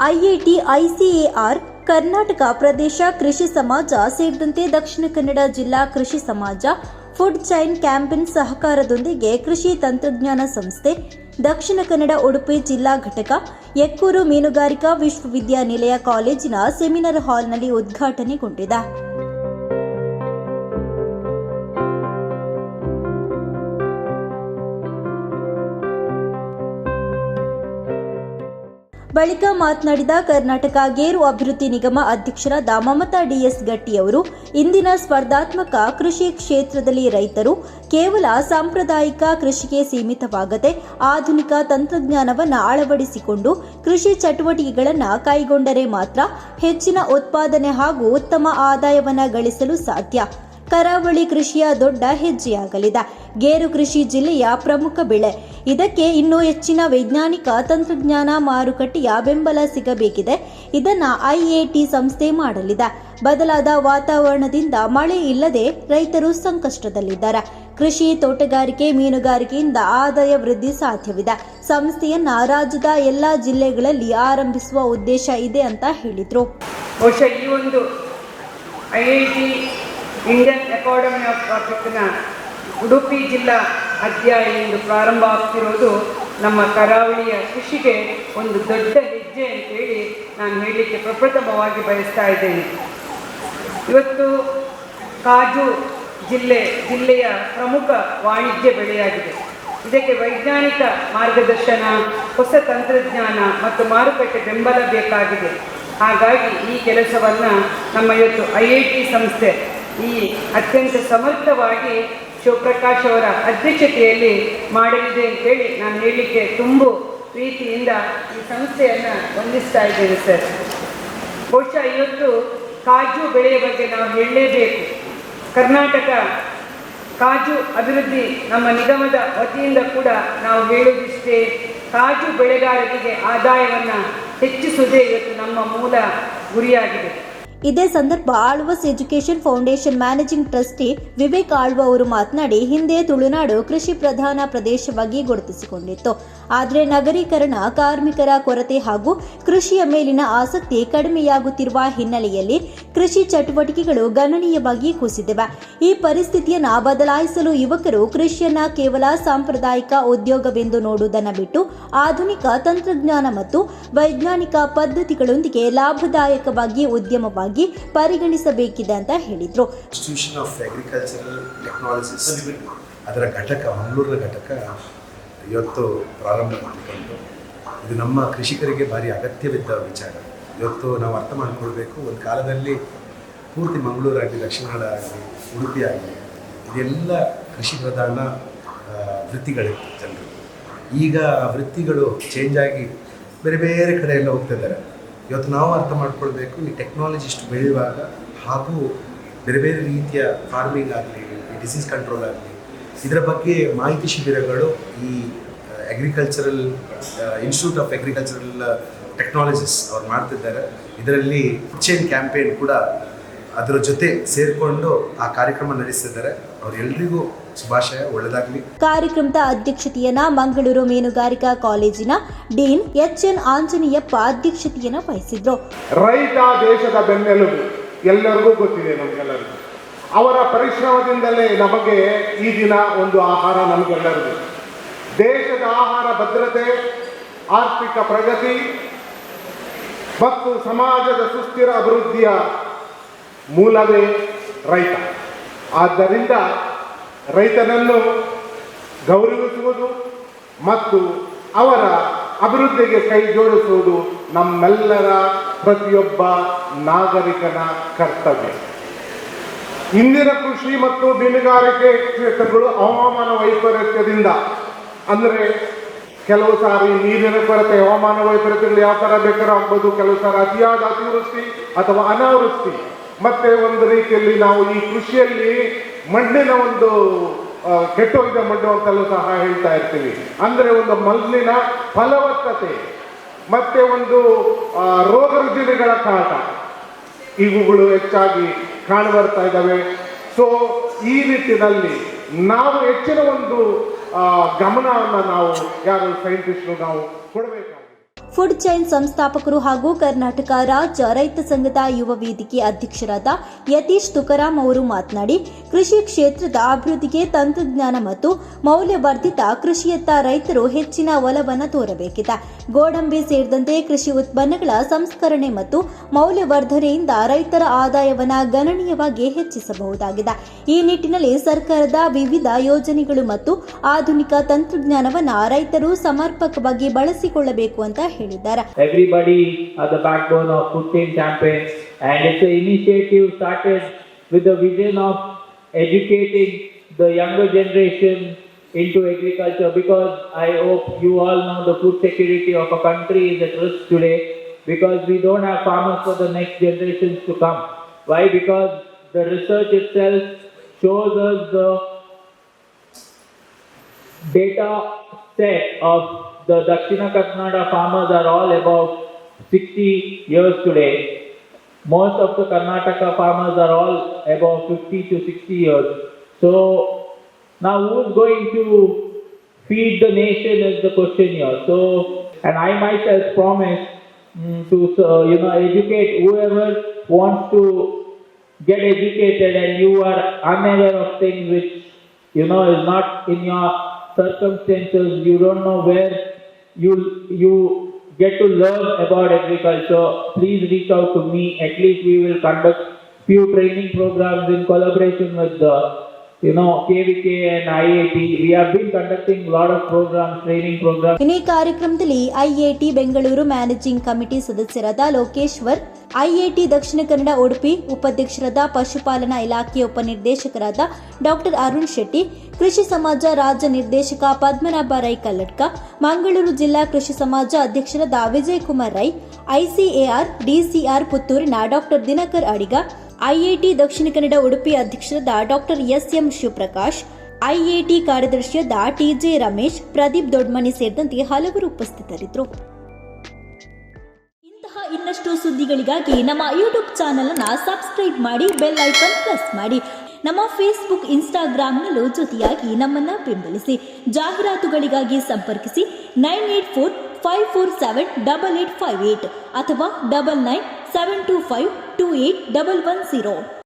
IIT ICAR Karnataka ಪ್ರದೇಶ ಕೃಷಿ ಸಮಾಜ ಸೇರಿದಂತೆ ದಕ್ಷಿಣ ಕನ್ನಡ ಜಿಲ್ಲಾ ಕೃಷಿ ಸಮಾಜ, ಫುಡ್ ಚೈನ್ ಕ್ಯಾಂಪೇನ್ ಸಹಕಾರದೊಂದಿಗೆ ಕೃಷಿ ತಂತ್ರಜ್ಞಾನ ಸಂಸ್ಥೆ, ದಕ್ಷಿಣ ಕನ್ನಡ ಉಡುಪಿ ಜಿಲ್ಲಾ ಘಟಕ, ಎಕ್ಕೂರು ಮೀನುಗಾರಿಕಾ ವಿಶ್ವವಿದ್ಯಾನಿಲಯ ಕಾಲೇಜಿನ ಸೆಮಿನಾರ್ ಹಾಲ್ನಲ್ಲಿ ಉದ್ಘಾಟನೆಗೊಂಡಿದೆ. ಬಳಿಕ ಮಾತನಾಡಿದ ಕರ್ನಾಟಕ ಗೇರು ಅಭಿವೃದ್ಧಿ ನಿಗಮ ಅಧ್ಯಕ್ಷರಾದ ಮಮತಾ ಡಿಎಸ್ ಗಟ್ಟಿ ಅವರು, ಇಂದಿನ ಸ್ಪರ್ಧಾತ್ಮಕ ಕೃಷಿ ಕ್ಷೇತ್ರದಲ್ಲಿ ರೈತರು ಕೇವಲ ಸಾಂಪ್ರದಾಯಿಕ ಕೃಷಿಗೆ ಸೀಮಿತವಾಗದೆ ಆಧುನಿಕ ತಂತ್ರಜ್ಞಾನವನ್ನು ಅಳವಡಿಸಿಕೊಂಡು ಕೃಷಿ ಚಟುವಟಿಕೆಗಳನ್ನು ಕೈಗೊಂಡರೆ ಮಾತ್ರ ಹೆಚ್ಚಿನ ಉತ್ಪಾದನೆ ಹಾಗೂ ಉತ್ತಮ ಆದಾಯವನ್ನು ಗಳಿಸಲು ಸಾಧ್ಯ. ಕರಾವಳಿ ಕೃಷಿಯ ದೊಡ್ಡ ಹೆಜ್ಜೆಯಾಗಲಿದೆ. ಗೇರು ಕೃಷಿ ಜಿಲ್ಲೆಯ ಪ್ರಮುಖ ಬೆಳೆ. ಇದಕ್ಕೆ ಇನ್ನೂ ಹೆಚ್ಚಿನ ವೈಜ್ಞಾನಿಕ ತಂತ್ರಜ್ಞಾನ ಮಾರುಕಟ್ಟೆಯ ಬೆಂಬಲ ಸಿಗಬೇಕಿದೆ. ಇದನ್ನು ಐಐಟಿ ಸಂಸ್ಥೆ ಮಾಡಲಿದೆ. ಬದಲಾದ ವಾತಾವರಣದಿಂದ ಮಳೆ ಇಲ್ಲದೆ ರೈತರು ಸಂಕಷ್ಟದಲ್ಲಿದ್ದಾರೆ. ಕೃಷಿ, ತೋಟಗಾರಿಕೆ, ಮೀನುಗಾರಿಕೆಯಿಂದ ಆದಾಯ ವೃದ್ಧಿ ಸಾಧ್ಯವಿದೆ. ಸಂಸ್ಥೆಯನ್ನ ರಾಜ್ಯದ ಎಲ್ಲಾ ಜಿಲ್ಲೆಗಳಲ್ಲಿ ಆರಂಭಿಸುವ ಉದ್ದೇಶ ಇದೆ ಅಂತ ಹೇಳಿದರು. ಇಂಡಿಯನ್ ಅಕಾಡೆಮಿ ಆಫ್ ಟ್ರಾಫಿಕ್ನ ಉಡುಪಿ ಜಿಲ್ಲಾ ಅಧ್ಯಾಯ ಎಂದು ಪ್ರಾರಂಭ ಆಗ್ತಿರೋದು ನಮ್ಮ ಕರಾವಳಿಯ ಕೃಷಿಗೆ ಒಂದು ದೊಡ್ಡ ಹೆಜ್ಜೆ ಅಂತೇಳಿ ನಾನು ಹೇಳಲಿಕ್ಕೆ ಪ್ರಪ್ರಥಮವಾಗಿ ಬಯಸ್ತಾ ಇದ್ದೇನೆ. ಇವತ್ತು ಕಾಜು ಜಿಲ್ಲೆಯ ಪ್ರಮುಖ ವಾಣಿಜ್ಯ ಬೆಳೆಯಾಗಿದೆ. ಇದಕ್ಕೆ ವೈಜ್ಞಾನಿಕ ಮಾರ್ಗದರ್ಶನ, ಹೊಸ ತಂತ್ರಜ್ಞಾನ ಮತ್ತು ಮಾರುಕಟ್ಟೆ ಬೆಂಬಲ ಬೇಕಾಗಿದೆ. ಹಾಗಾಗಿ ಈ ಕೆಲಸವನ್ನು ನಮ್ಮ ಇವತ್ತು ಐಐಟಿ ಸಂಸ್ಥೆ ಈ ಅತ್ಯಂತ ಸಮರ್ಥವಾಗಿ ಶಿವಪ್ರಕಾಶ್ ಅವರ ಅಧ್ಯಕ್ಷತೆಯಲ್ಲಿ ಮಾಡಲಿದೆ ಅಂತೇಳಿ ನಾನು ಹೇಳಲಿಕ್ಕೆ ತುಂಬ ಪ್ರೀತಿಯಿಂದ ಈ ಸಂಸ್ಥೆಯನ್ನು ವಂದಿಸ್ತಾ ಇದ್ದೇನೆ ಸರ್. ಬಹುಶಃ ಇವತ್ತು ಕಾಜು ಬೆಳೆಯ ಬಗ್ಗೆ ನಾವು ಹೇಳಲೇಬೇಕು. ಕರ್ನಾಟಕ ಕಾಜು ಅಭಿವೃದ್ಧಿ ನಮ್ಮ ನಿಗಮದ ವತಿಯಿಂದ ಕೂಡ ನಾವು ಹೇಳುವುದಿಷ್ಟೇ, ಕಾಜು ಬೆಳೆಗಾರರಿಗೆ ಆದಾಯವನ್ನು ಹೆಚ್ಚಿಸುವುದೇ ಇವತ್ತು ನಮ್ಮ ಮೂಲ ಗುರಿಯಾಗಿದೆ. ಇದೇ ಸಂದರ್ಭ Alva's education foundation managing trustee Vivek Alva ಅವರು ಮಾತನಾಡಿ, ಹಿಂದೆ ತುಳುನಾಡು ಕೃಷಿ ಪ್ರಧಾನ ಪ್ರದೇಶವಾಗಿ ಗುರುತಿಸಿಕೊಂಡಿತ್ತು. ಆದರೆ ನಗರೀಕರಣ, ಕಾರ್ಮಿಕರ ಕೊರತೆ ಹಾಗೂ ಕೃಷಿಯ ಮೇಲಿನ ಆಸಕ್ತಿ ಕಡಿಮೆಯಾಗುತ್ತಿರುವ ಹಿನ್ನೆಲೆಯಲ್ಲಿ ಕೃಷಿ ಚಟುವಟಿಕೆಗಳು ಗಣನೀಯವಾಗಿ ಕುಸಿದಿವೆ. ಈ ಪರಿಸ್ಥಿತಿಯನ್ನು ಬದಲಾಯಿಸಲು ಯುವಕರು ಕೃಷಿಯನ್ನ ಕೇವಲ ಸಾಂಪ್ರದಾಯಿಕ ಉದ್ಯೋಗವೆಂದು ನೋಡುವುದನ್ನು ಬಿಟ್ಟು ಆಧುನಿಕ ತಂತ್ರಜ್ಞಾನ ಮತ್ತು ವೈಜ್ಞಾನಿಕ ಪದ್ಧತಿಗಳೊಂದಿಗೆ ಲಾಭದಾಯಕವಾಗಿ ಉದ್ಯಮವಾಗಿ ಪರಿಗಣಿಸಬೇಕಿದೆ ಅಂತ ಹೇಳಿದರು. ಇನ್ಸ್ಟಿಟ್ಯೂಷನ್ ಆಫ್ ಅಗ್ರಿಕಲ್ಚರಲ್ ಟೆಕ್ನಾಲಜೀಸ್ ಅದರ ಘಟಕ, ಮಂಗಳೂರಿನ ಘಟಕ ಇವತ್ತು ಪ್ರಾರಂಭ ಮಾಡಿಕೊಂಡು ಇದು ನಮ್ಮ ಕೃಷಿಕರಿಗೆ ಭಾರಿ ಅಗತ್ಯವಿದ್ದ ವಿಚಾರ. ಇವತ್ತು ನಾವು ಅರ್ಥ ಮಾಡಿಕೊಳ್ಬೇಕು, ಒಂದು ಕಾಲದಲ್ಲಿ ಪೂರ್ತಿ ಮಂಗಳೂರಾಗಲಿ, ದಕ್ಷಿಣ ಕನ್ನಡ ಆಗಲಿ, ಉಡುಪಿ ಆಗಲಿ ಇದೆಲ್ಲ ಕೃಷಿ ಪ್ರಧಾನ ವೃತ್ತಿಗಳಿತ್ತು ಜನರು. ಈಗ ಆ ವೃತ್ತಿಗಳು ಚೇಂಜ್ ಆಗಿ ಬೇರೆ ಬೇರೆ ಕಡೆ ಎಲ್ಲ ಹೋಗ್ತಿದ್ದಾರೆ. ಇವತ್ತು ನಾವು ಅರ್ಥ ಮಾಡ್ಕೊಳ್ಬೇಕು, ಈ ಟೆಕ್ನಾಲಜಿ ಇಷ್ಟು ಬೆಳೆಯುವಾಗ ಹಾಗೂ ಬೇರೆ ಬೇರೆ ರೀತಿಯ ಫಾರ್ಮಿಂಗ್ ಆಗಲಿ, ಡಿಸೀಸ್ ಕಂಟ್ರೋಲ್ ಆಗಲಿ ಇದರ ಬಗ್ಗೆ ಮಾಹಿತಿ ಶಿಬಿರಗಳು ಈ agricultural institute of agricultural technologies ಅವ್ರು ಮಾಡ್ತಿದ್ದಾರೆ. ಇದರಲ್ಲಿ ಫುಡ್ ಚೈನ್ ಕ್ಯಾಂಪೇನ್ ಕೂಡ ಅದರ ಜೊತೆ ಸೇರಿಕೊಂಡು ಆ ಕಾರ್ಯಕ್ರಮ ನಡೆಸ್ತಿದ್ದಾರೆ. ಅವರೆಲ್ಲರಿಗೂ ಶುಭಾಶಯ, ಒಳ್ಳೆಯದಾಗಲಿ. ಕಾರ್ಯಕ್ರಮದ ಅಧ್ಯಕ್ಷತೆಯನ್ನ ಮಂಗಳೂರು ಮೀನುಗಾರಿಕಾ ಕಾಲೇಜಿನ ಡೀನ್ ಎಚ್.ಎನ್. ಆಂಜನೇಯಪ್ಪ ಅಧ್ಯಕ್ಷತೆಯನ್ನು ವಹಿಸಿದ್ರು. ರೈತ ದೇಶದ ಬೆನ್ನೆಲುಬು ಎಲ್ಲರಿಗೂ ಗೊತ್ತಿದೆ, ನಮಗೆಲ್ಲರಿಗೂ. ಅವರ ಪರಿಶ್ರಮದಿಂದಲೇ ನಮಗೆ ಈ ದಿನ ಒಂದು ಆಹಾರ ನಮಗೆಲ್ಲರಿಗೂ. ದೇಶದ ಆಹಾರ ಭದ್ರತೆ, ಆರ್ಥಿಕ ಪ್ರಗತಿ ಮತ್ತು ಸಮಾಜದ ಸುಸ್ಥಿರ ಅಭಿವೃದ್ಧಿಯ ಮೂಲವೇ ರೈತ. ಆದ್ದರಿಂದ ರೈತನನ್ನು ಗೌರವಿಸುವುದು ಮತ್ತು ಅವರ ಅಭಿವೃದ್ಧಿಗೆ ಕೈ ಜೋಡಿಸುವುದು ನಮ್ಮೆಲ್ಲರ ಪ್ರತಿಯೊಬ್ಬ ನಾಗರಿಕನ ಕರ್ತವ್ಯ. ಇಂದಿನ ಕೃಷಿ ಮತ್ತು ಮೀನುಗಾರಿಕೆ ಕ್ಷೇತ್ರಗಳು ಹವಾಮಾನ ವೈಪರೀತ್ಯದಿಂದ, ಅಂದರೆ ಕೆಲವು ಸಾರಿ ನೀರಿನ ಕೊರತೆ, ಹವಾಮಾನ ವೈಪರೀತ್ಯಗಳು ಯಾವ ಥರ ಬೇಕಾದ್ರೂ ಆಗ್ಬೋದು. ಕೆಲವು ಸಾರಿ ಅತಿಯಾದ ಅತಿವೃಷ್ಟಿ ಅಥವಾ ಅನಾವೃಷ್ಟಿ, ಮತ್ತು ಒಂದು ರೀತಿಯಲ್ಲಿ ನಾವು ಈ ಕೃಷಿಯಲ್ಲಿ ಮಣ್ಣಿನ ಒಂದು ಕೆಟ್ಟೋಗಿದ್ದ ಮಣ್ಣು ಅಂತಲೂ ಸಹ ಹೇಳ್ತಾ ಇರ್ತೀವಿ. ಅಂದರೆ ಒಂದು ಮಣ್ಣಿನ ಫಲವತ್ತತೆ ಮತ್ತು ಒಂದು ರೋಗ ರುಜಿನಗಳ ಕಾಟ ಇವುಗಳು ಹೆಚ್ಚಾಗಿ ಕಾಣಬರ್ತಾ ಇದ್ದಾವೆ. ಸೊ ಈ ನಿಟ್ಟಿನಲ್ಲಿ ನಾವು ಹೆಚ್ಚಿನ ಒಂದು ಗಮನವನ್ನು ನಾವು ಯಾರು ಸೈಂಟಿಸ್ಟರು ನಾವು ಕೊಡಬೇಕಾಗಿದೆ. ಫುಡ್ ಚೈನ್ ಸಂಸ್ಥಾಪಕರು ಹಾಗೂ ಕರ್ನಾಟಕ ರಾಜ್ಯ ರೈತ ಸಂಘದ ಯುವ ವೇದಿಕೆ ಅಧ್ಯಕ್ಷರಾದ ಯತೀಶ್ ತುಕಾರಾಂ ಅವರು ಮಾತನಾಡಿ, ಕೃಷಿ ಕ್ಷೇತ್ರದ ಅಭಿವೃದ್ಧಿಗೆ ತಂತ್ರಜ್ಞಾನ ಮತ್ತು ಮೌಲ್ಯವರ್ಧಿತ ಕೃಷಿಯತ್ತ ರೈತರು ಹೆಚ್ಚಿನ ಒಲವನ್ನು ತೋರಬೇಕಿದೆ. ಗೋಡಂಬಿ ಸೇರಿದಂತೆ ಕೃಷಿ ಉತ್ಪನ್ನಗಳ ಸಂಸ್ಕರಣೆ ಮತ್ತು ಮೌಲ್ಯವರ್ಧನೆಯಿಂದ ರೈತರ ಆದಾಯವನ್ನು ಗಣನೀಯವಾಗಿ ಹೆಚ್ಚಿಸಬಹುದಾಗಿದೆ. ಈ ನಿಟ್ಟಿನಲ್ಲಿ ಸರ್ಕಾರದ ವಿವಿಧ ಯೋಜನೆಗಳು ಮತ್ತು ಆಧುನಿಕ ತಂತ್ರಜ್ಞಾನವನ್ನು ರೈತರು ಸಮರ್ಪಕವಾಗಿ ಬಳಸಿಕೊಳ್ಳಬೇಕು ಅಂತ ಹೇಳಿದ್ದಾರೆ. Everybody are the backbone of food chain campaign, and it's an initiative started with the vision of educating the younger generation into agriculture, because I hope you all know the food security of a country is at risk today because we don't have farmers for the next generations to come. Why? Because the research itself shows us the data set of the Dakshina Kannada farmers are all about 60 years today. Most of the Karnataka farmers are all about 50 to 60 years. So now who's going to feed the nation is the question here. So, and I myself promise to educate whoever wants to get educated, and you are unaware of things which is not in your circumstances, you don't know where you get to learn about agriculture, please reach out to me. At least we will conduct few training programs in collaboration with the KVK and IIT. We have been conducting a lot of programs, training programs. ಈ ಕಾರ್ಯಕ್ರಮದಲ್ಲಿ IIT Bengaluru managing committee ಸದಸ್ಯರಾದ Lokeshwar, IIT Dakshina Kannada Udupi ಉಪಾಧ್ಯಕ್ಷರಾದ ಪಶುಪಾಲನಾ ಇಲಾಖೆಯ ಉಪನಿರ್ದೇಶಕರಾದ doctor Arun Shetty, ಕೃಷಿ ಸಮಾಜ ರಾಜ್ಯ ನಿರ್ದೇಶಕ ಪದ್ಮನಾಭ ರೈ ಕಲ್ಲಡ್ಕ, ಮಂಗಳೂರು ಜಿಲ್ಲಾ ಕೃಷಿ ಸಮಾಜ ಅಧ್ಯಕ್ಷರಾದ ವಿಜಯ್ ಕುಮಾರ್ ರೈ, ಐಸಿಎಆರ್ ಡಿಸಿಆರ್ ಪುತ್ತೂರಿನ ಡಾಕ್ಟರ್ ದಿನಕರ್ ಅಡಿಗ, ಐಐಟಿ ದಕ್ಷಿಣ ಕನ್ನಡ ಉಡುಪಿ ಅಧ್ಯಕ್ಷರಾದ ಡಾಕ್ಟರ್ ಎಸ್ಎಂ ಶಿವಪ್ರಕಾಶ್, ಐಐಟಿ ಕಾರ್ಯದರ್ಶಿಯಾದ ಟಿಜೆ ರಮೇಶ್, ಪ್ರದೀಪ್ ದೊಡ್ಮನಿ ಸೇರಿದಂತೆ ಹಲವರು ಉಪಸ್ಥಿತರಿದ್ದರು. ಇಂತಹ ಇನ್ನಷ್ಟು ಸುದ್ದಿಗಳಿಗಾಗಿ ನಮ್ಮ ಯೂಟ್ಯೂಬ್ ಚಾನೆಲ್ ಅನ್ನು ಸಬ್ಸ್ಕ್ರೈಬ್ ಮಾಡಿ, ಬೆಲ್ ಐಕಾನ್ ಪ್ರೆಸ್ ಮಾಡಿ. ನಮ್ಮ ಫೇಸ್ಬುಕ್, ಇನ್ಸ್ಟಾಗ್ರಾಂನಲ್ಲೂ ಜೊತೆಯಾಗಿ ನಮ್ಮನ್ನು ಬೆಂಬಲಿಸಿ. ಜಾಹೀರಾತುಗಳಿಗಾಗಿ ಸಂಪರ್ಕಿಸಿ 9845478858 ಅಥವಾ 9972528110.